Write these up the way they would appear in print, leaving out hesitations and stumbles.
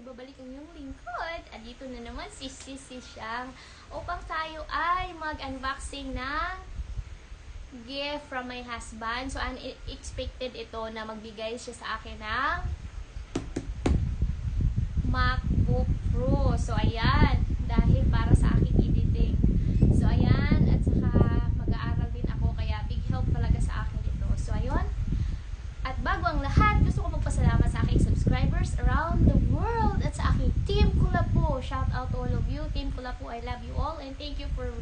magbabalik ang iyong lingkod. At dito na naman si siya upang tayo ay mag-unboxing ng gift from my husband. So, unexpected ito na magbigay siya sa akin ng MacBook Pro. So, ayan. Dahil para sa aking editing. So, ayan. At saka mag-aaral din ako. Kaya big help talaga sa akin ito. So, ayun. At bago ang lahat, gusto ko magpasalamat sa aking subscribers around the world at sa aking Team Kulapo. Shout out to all of you. Team Kulapo, I love you all. And thank you for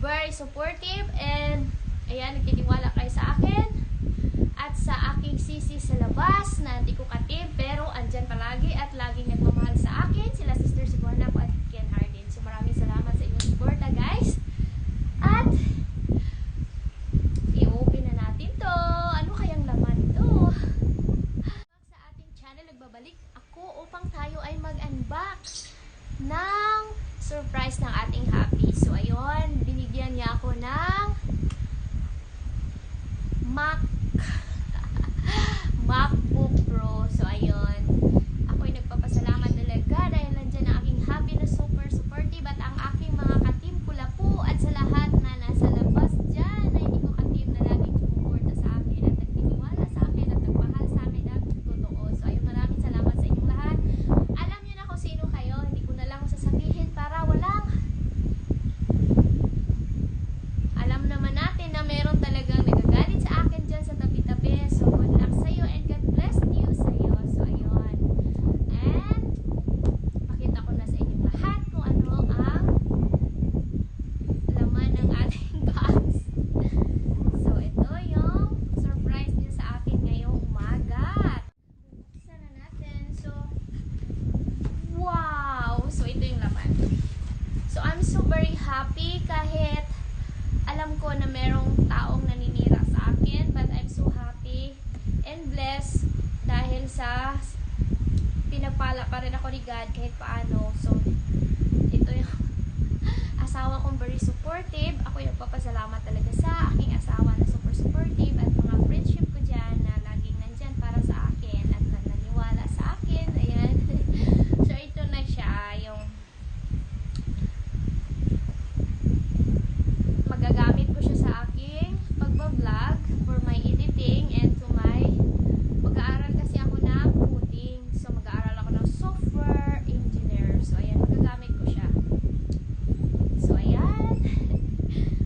very supportive. And ayan, nagtitiwala kayo sa akin. At sa aking sisi sa labas na hindi ko katib pero andyan palagi at laging nagmamahal sa akin. Sila Sister Siborna ko at Ken Hardin. So maraming salamat sa inyong suporta, guys. At i-open na natin to. Ano kayang laman to? Sa ating channel, nagbabalik ako upang tayo ay mag-unbox ng surprise ng ating happy. So ayun, binigyan niya ako ng MacBook Pro. So ayun, ako ay nagpapasalamat talaga dahil nandyan ang aking happy na super supportive at ang aking mga ka-team Kulapo at sa lahat na nasa labas dyan na hindi ko ka-team na laging sumuporta sa akin at nagtitiwala sa akin at nagmahal sa akin at totoo. So ayun, maraming salamat sa inyong lahat. Alam nyo na kung sino kayo, hindi ko na lang sasabihin para walang alam naman natin na meron talagang nagagalit sa akin dyan sa tabi-tabi. So, good luck sa'yo and God bless you sa'yo. So, ayun. And, pakita ko na sa inyong lahat kung ano ang laman ng ating box. So, ito yung surprise niya sa akin ngayong umaga. Buksan na natin. So, wow! So, ito yung laman. So, I'm so very happy kahit alam ko na merong taong naninira sa akin, but I'm so happy and blessed dahil sa pinagpala pa rin ako ni God kahit paano. So, ito yung asawa kong very supportive. Ako yung nagpapasalamat talaga sa aking asawa na super supportive at mga friendship ko dyan na laging nandyan para sa akin at naniwala sa akin. Ayan. So, ito na siya, yung magagamit ko siya sa aking pagbablog for my editing and to my mag-aaral kasi ako ng coding. So, mag-aaral ako ng software engineer. So, ayan, magagamit ko siya. So, ayan.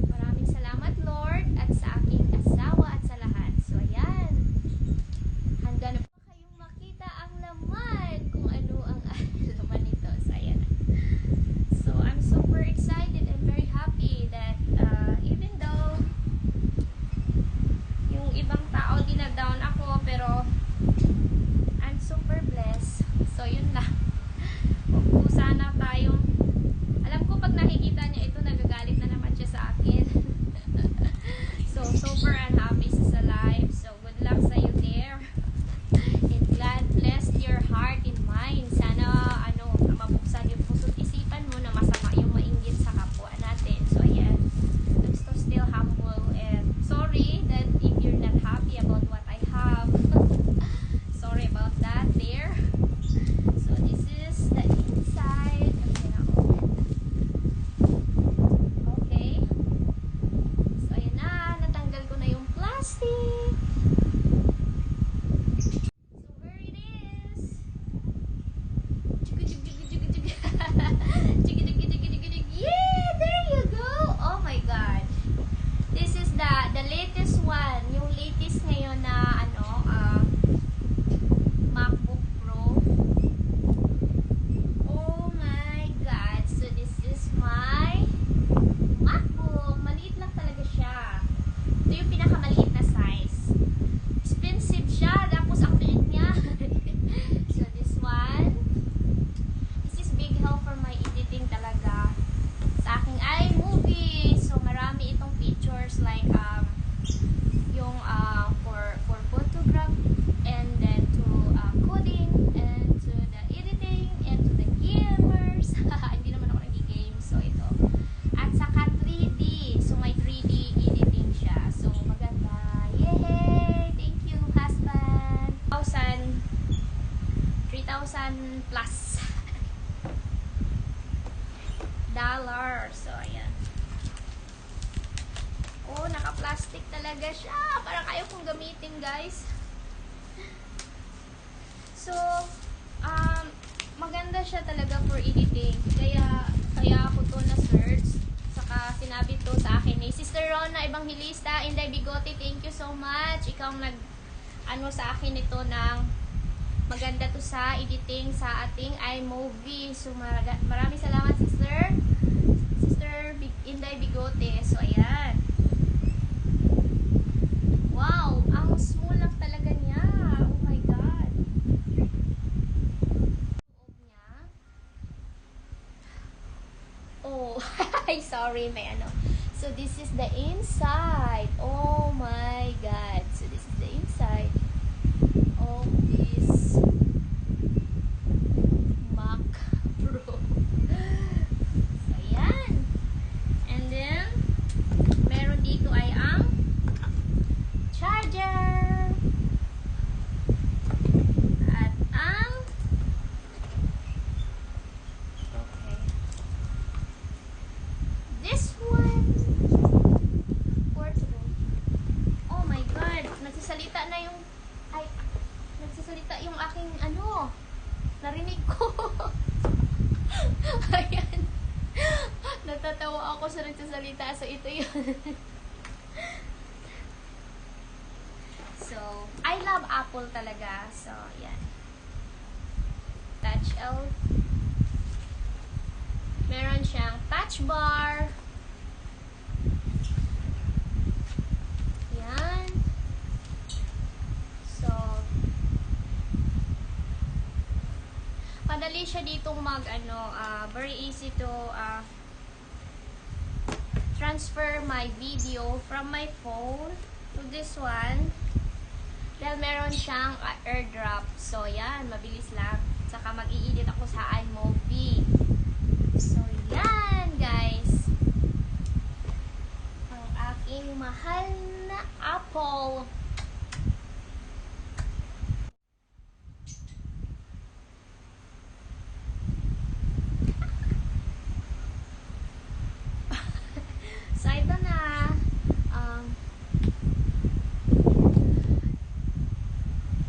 Maraming salamat, Lord, at sa aking asawa at sa lahat. So, ayan. Handa na po kayong makita ang laman kung ano ang laman nito. So, ayan. So, I'm super excited and very happy that even though yung ibang tao dinadown ako, pero I'm super blessed. So, yun lang. Kung sana tayong alam ko pag nakikita niya ito, nagagalit na naman siya sa akin. So, super unhappy sa life. So, good luck sa you there. And God bless your heart and mind. Sana, mabuksan yung puso't isipan mo na masama yung mainggit sa kapwa natin. So, ayan. Let's still humble and sorry that if you're not happy about what I have. Sorry about that there. So, this is the inside. Okay. So, ayan na. Natanggal ko na yung plastic. So, here it is. Yeah, there you go. Oh my God. This is the latest one. Yung latest ngayon na MacBook Pro. Oh my God. So this is my MacBook. Maliit lang talaga siya. Ito yung pinakamaliit na size. Expensive siya. Tapos ang liit niya. So this one. This is big help for my editing talaga. Sa aking iMovie. So marami itong features like yung for photograph and then to coding and to the editing and to the gamers. Hindi naman ako nag-game. So ito. At saka 3D. So may 3D editing siya. So maganda. Yay! Thank you, husband. 3,000 3,000 plus dollar. So, ayan. Oh, naka-plastic talaga siya. Parang ayaw kong gamitin, guys. So, maganda siya talaga for editing. Kaya ako to na-search. Saka, sinabi to sa akin ni Sister Rona Evangelista, Inday Bigote, thank you so much. Ikaw ano sa akin ito ng maganda to sa editing sa ating iMovie. So, maraming salamat, Sister Inday Bigote. So, ayan. Wow! Ang small lang talaga niya. Oh my God. Loob niya. Oh, sorry, may ano. So, this is the inside. Oh my God. So, this is the inside of this Mac Pro. So, ayan. And then, meron dito ay ang charger. At ang okay. This one portable. Oh my God. Nagsasalita yung aking ano. Narinig ko. Ayan. Natatawa ako sa nagsasalita. So, ito yun. So, I love Apple talaga. So, yan. Touch L. Meron siyang touch bar. Yan. So, madali siya ditong very easy to transfer my video from my phone to this one. Dahil meron siyang airdrop. So, yan. Mabilis lang. Saka mag-i-edit ako sa iMovie. So, yan, guys. Ang aking mahal na Apple. So, ito na.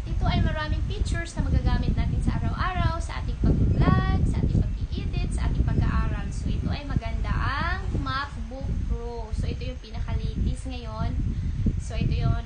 Ito ay maraming features na magagamit natin sa araw-araw, sa ating pag-vlog, sa ating pag-i-edit, sa ating pag-aaral. So, ito ay maganda ang MacBook Pro. So, ito yung pinaka-latest ngayon. So, ito yung